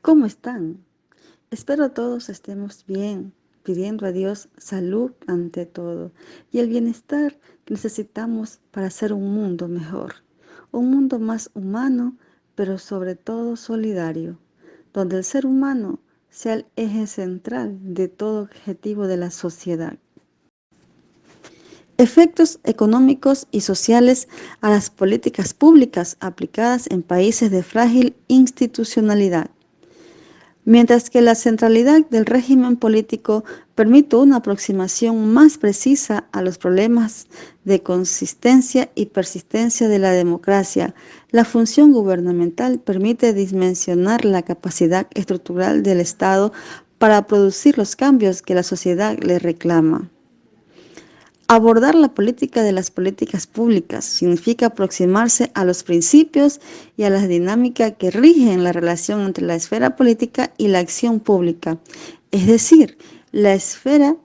¿Cómo están? Espero todos estemos bien, pidiendo a Dios salud ante todo y el bienestar que necesitamos para hacer un mundo mejor, un mundo más humano, pero sobre todo solidario, donde el ser humano sea el eje central de todo objetivo de la sociedad. Efectos económicos y sociales a las políticas públicas aplicadas en países de frágil institucionalidad. Mientras que la centralidad del régimen político permite una aproximación más precisa a los problemas de consistencia y persistencia de la democracia, la función gubernamental permite dimensionar la capacidad estructural del Estado para producir los cambios que la sociedad le reclama. Abordar la política de las políticas públicas significa aproximarse a los principios y a las dinámicas que rigen la relación entre la esfera política y la acción pública, es decir, la esfera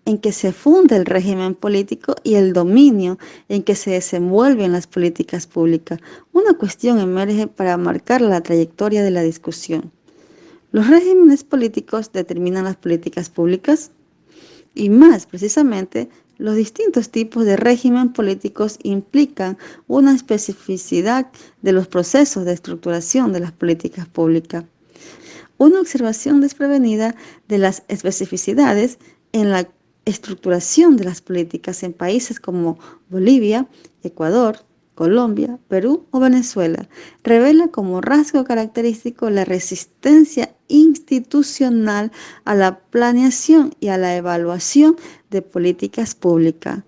en que se funda el régimen político y el dominio en que se desenvuelven las políticas públicas. Una cuestión emerge para marcar la trayectoria de la discusión. ¿Los regímenes políticos determinan las políticas públicas? Y más precisamente, los distintos tipos de régimen políticos implican una especificidad de los procesos de estructuración de las políticas públicas. Una observación desprevenida de las especificidades en la estructuración de las políticas en países como Bolivia, Ecuador, Colombia, Perú o Venezuela revela como rasgo característico la resistencia institucional a la planeación y a la evaluación de políticas públicas.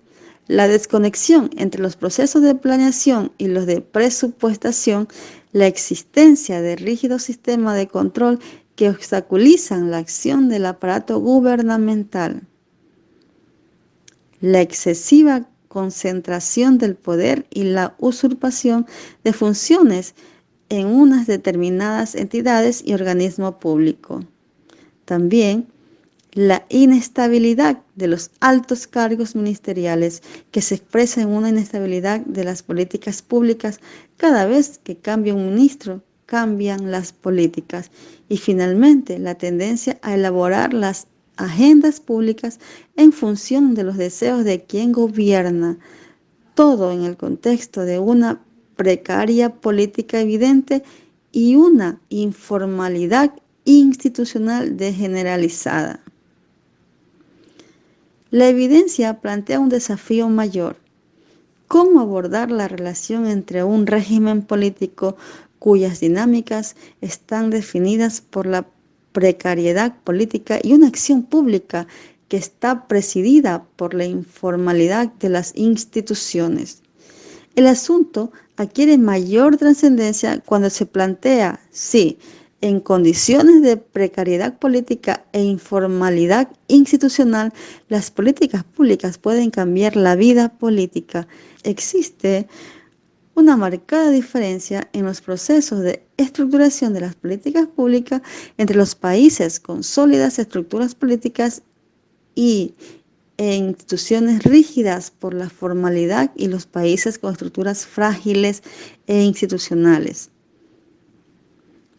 La desconexión entre los procesos de planeación y los de presupuestación, la existencia de rígidos sistemas de control que obstaculizan la acción del aparato gubernamental. La excesiva concentración del poder y la usurpación de funciones en unas determinadas entidades y organismos públicos. También la inestabilidad de los altos cargos ministeriales, que se expresa en una inestabilidad de las políticas públicas. Cada vez que cambia un ministro, cambian las políticas. Y finalmente, la tendencia a elaborar las agendas públicas en función de los deseos de quien gobierna, todo en el contexto de una precaria política evidente y una informalidad institucional degeneralizada. La evidencia plantea un desafío mayor: ¿cómo abordar la relación entre un régimen político cuyas dinámicas están definidas por la precariedad política y una acción pública que está presidida por la informalidad de las instituciones? El asunto adquiere mayor trascendencia cuando se plantea si, en condiciones de precariedad política e informalidad institucional, las políticas públicas pueden cambiar la vida política. Existe una marcada diferencia en los procesos de estructuración de las políticas públicas entre los países con sólidas estructuras políticas e instituciones rígidas por la formalidad y los países con estructuras frágiles e institucionales.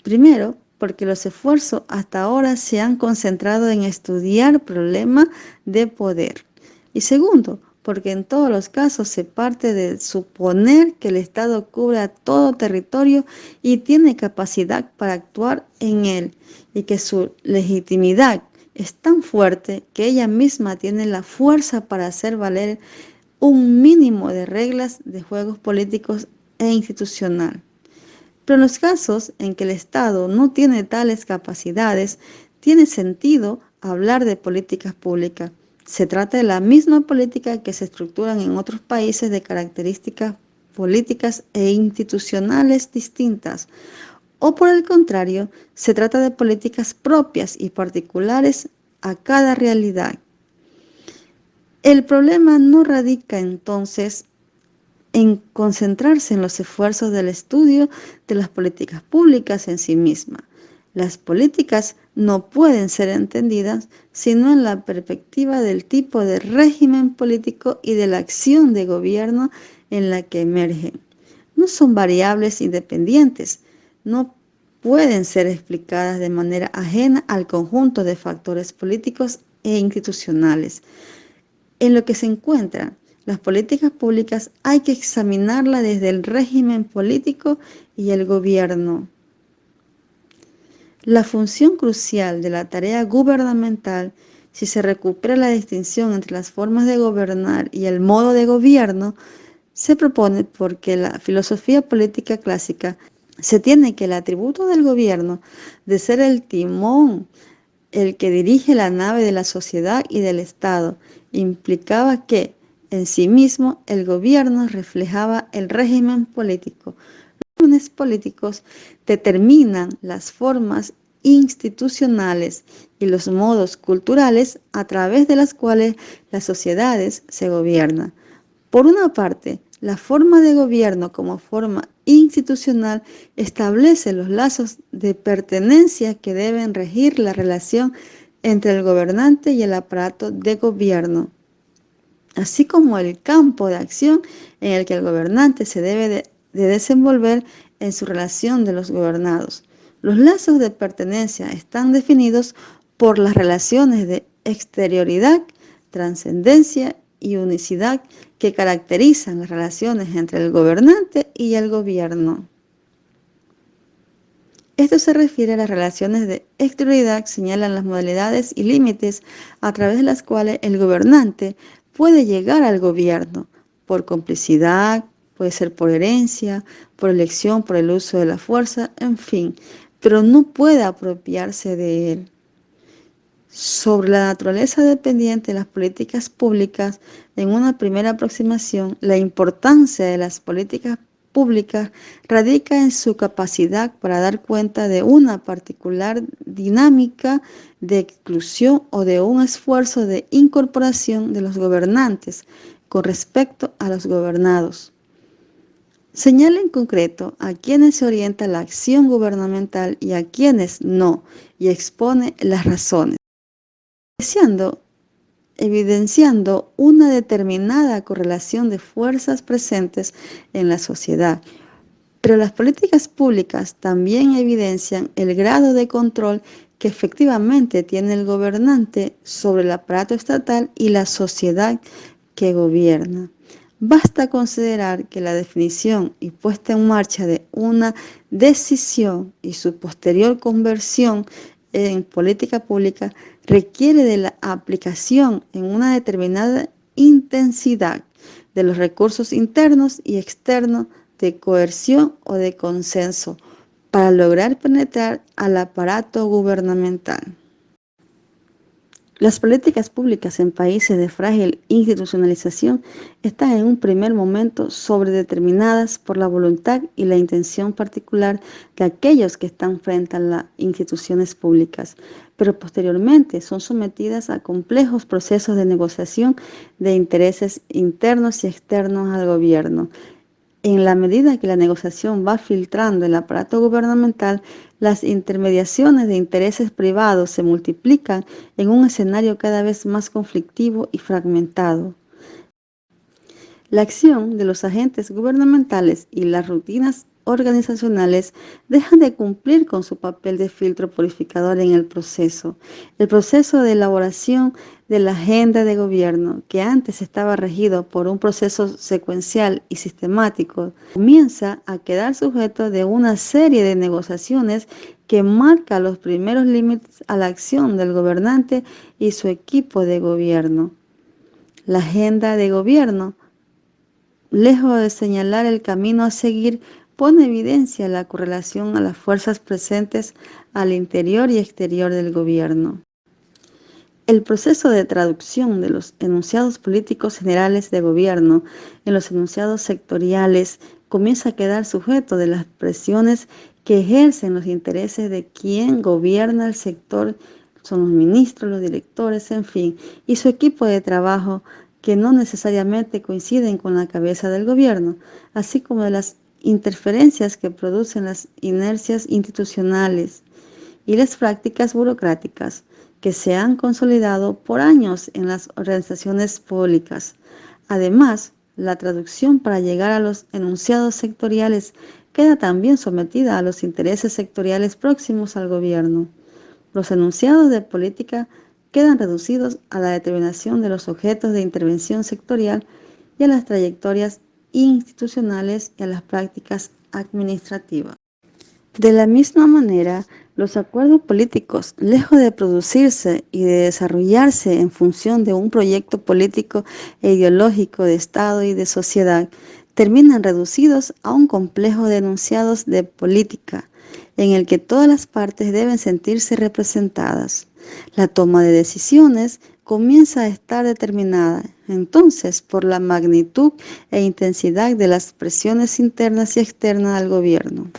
Primero, porque los esfuerzos hasta ahora se han concentrado en estudiar problemas de poder. Y segundo, porque en todos los casos se parte de suponer que el Estado cubre todo territorio y tiene capacidad para actuar en él, y que su legitimidad es tan fuerte que ella misma tiene la fuerza para hacer valer un mínimo de reglas de juegos políticos e institucional. Pero en los casos en que el Estado no tiene tales capacidades, tiene sentido hablar de políticas públicas. Se trata de la misma política que se estructuran en otros países de características políticas e institucionales distintas. O por el contrario, se trata de políticas propias y particulares a cada realidad. El problema no radica entonces en concentrarse en los esfuerzos del estudio de las políticas públicas en sí mismas. Las políticas no pueden ser entendidas sino en la perspectiva del tipo de régimen político y de la acción de gobierno en la que emergen. No son variables independientes, no pueden ser explicadas de manera ajena al conjunto de factores políticos e institucionales en lo que se encuentran. Las políticas públicas hay que examinarlas desde el régimen político y el gobierno. La función crucial de la tarea gubernamental, si se recupera la distinción entre las formas de gobernar y el modo de gobierno, se propone porque la filosofía política clásica se tiene que el atributo del gobierno de ser el timón, el que dirige la nave de la sociedad y del Estado, implicaba que, en sí mismo, el gobierno reflejaba el régimen político. Los regímenes políticos determinan las formas institucionales y los modos culturales a través de las cuales las sociedades se gobiernan. Por una parte, la forma de gobierno como forma institucional establece los lazos de pertenencia que deben regir la relación entre el gobernante y el aparato de gobierno, así como el campo de acción en el que el gobernante se debe de desenvolver en su relación de los gobernados. Los lazos de pertenencia están definidos por las relaciones de exterioridad, trascendencia y unicidad que caracterizan las relaciones entre el gobernante y el gobierno. Esto se refiere a las relaciones de exterioridad, señalan las modalidades y límites a través de las cuales el gobernante puede llegar al gobierno, por complicidad, puede ser por herencia, por elección, por el uso de la fuerza, en fin, pero no puede apropiarse de él. Sobre la naturaleza dependiente de las políticas públicas, en una primera aproximación, la importancia de las políticas públicas radica en su capacidad para dar cuenta de una particular dinámica de exclusión o de un esfuerzo de incorporación de los gobernantes con respecto a los gobernados. Señala en concreto a quienes se orienta la acción gubernamental y a quienes no, y expone las razones, evidenciando una determinada correlación de fuerzas presentes en la sociedad. Pero las políticas públicas también evidencian el grado de control que efectivamente tiene el gobernante sobre el aparato estatal y la sociedad que gobierna. Basta considerar que la definición y puesta en marcha de una decisión y su posterior conversión en política pública requiere de la aplicación en una determinada intensidad de los recursos internos y externos de coerción o de consenso para lograr penetrar al aparato gubernamental. Las políticas públicas en países de frágil institucionalización están en un primer momento sobredeterminadas por la voluntad y la intención particular de aquellos que están frente a las instituciones públicas, pero posteriormente son sometidas a complejos procesos de negociación de intereses internos y externos al gobierno. En la medida que la negociación va filtrando el aparato gubernamental, las intermediaciones de intereses privados se multiplican en un escenario cada vez más conflictivo y fragmentado. La acción de los agentes gubernamentales y las rutinas organizacionales dejan de cumplir con su papel de filtro purificador en el proceso. El proceso de elaboración de la agenda de gobierno, que antes estaba regido por un proceso secuencial y sistemático, comienza a quedar sujeto de una serie de negociaciones que marca los primeros límites a la acción del gobernante y su equipo de gobierno. La agenda de gobierno, lejos de señalar el camino a seguir, pone evidencia la correlación a las fuerzas presentes al interior y exterior del gobierno. El proceso de traducción de los enunciados políticos generales de gobierno en los enunciados sectoriales comienza a quedar sujeto de las presiones que ejercen los intereses de quien gobierna el sector, son los ministros, los directores, en fin, y su equipo de trabajo, que no necesariamente coinciden con la cabeza del gobierno, así como de las interferencias que producen las inercias institucionales y las prácticas burocráticas que se han consolidado por años en las organizaciones públicas. Además, la traducción para llegar a los enunciados sectoriales queda también sometida a los intereses sectoriales próximos al gobierno. Los enunciados de política quedan reducidos a la determinación de los objetos de intervención sectorial y a las trayectorias institucionales y a las prácticas administrativas. De la misma manera, los acuerdos políticos, lejos de producirse y de desarrollarse en función de un proyecto político e ideológico de Estado y de sociedad, terminan reducidos a un complejo de enunciados de política, en el que todas las partes deben sentirse representadas. La toma de decisiones comienza a estar determinada entonces por la magnitud e intensidad de las presiones internas y externas al gobierno.